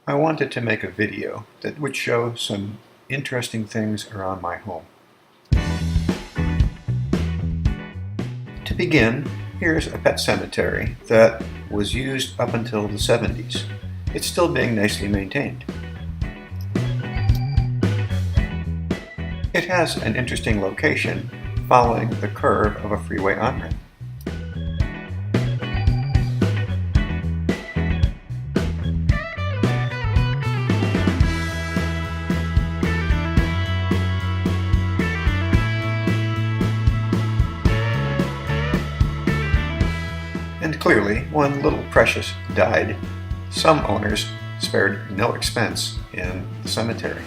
I wanted to make a video that would show some interesting things around my home. To begin, here's a pet cemetery that was used up until the 70s. It's still being nicely maintained. It has an interesting location following the curve of a freeway on-ramp. And clearly, when Little Precious died, some owners spared no expense in the cemetery.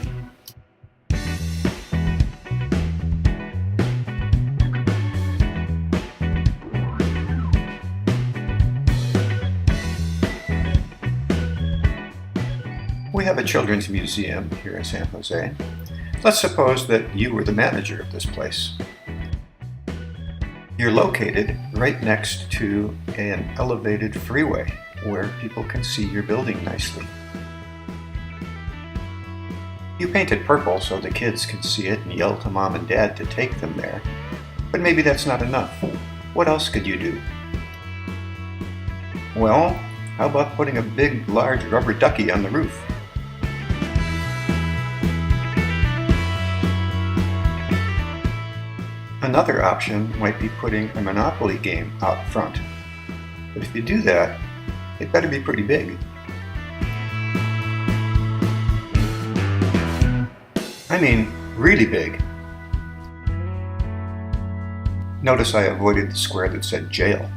We have a children's museum here in San Jose. Let's suppose that you were the manager of this place. You're located right next to an elevated freeway where people can see your building nicely. You paint it purple so the kids can see it and yell to mom and dad to take them there. But maybe that's not enough. What else could you do? Well, how about putting a big, large rubber ducky on the roof? Another option might be putting a Monopoly game out front. But if you do that, it better be pretty big. I mean, really big. Notice I avoided the square that said jail.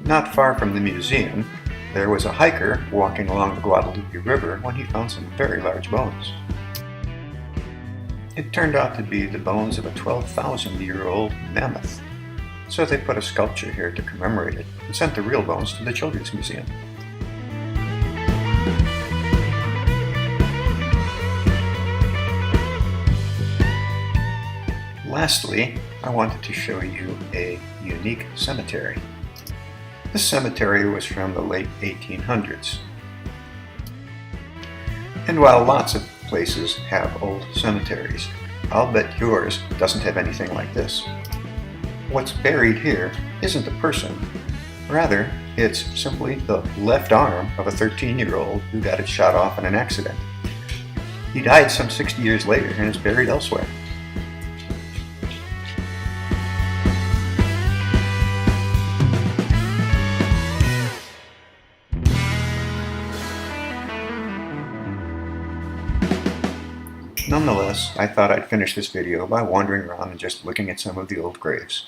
Not far from the museum, there was a hiker walking along the Guadalupe River when he found some very large bones. It turned out to be the bones of a 12,000-year-old mammoth, so they put a sculpture here to commemorate it and sent the real bones to the Children's Museum. Lastly, I wanted to show you a unique cemetery. This cemetery was from the late 1800s. And while lots of places have old cemeteries, I'll bet yours doesn't have anything like this. What's buried here isn't a person. Rather, it's simply the left arm of a 13-year-old who got it shot off in an accident. He died some 60 years later and is buried elsewhere. Nonetheless, I thought I'd finish this video by wandering around and just looking at some of the old graves.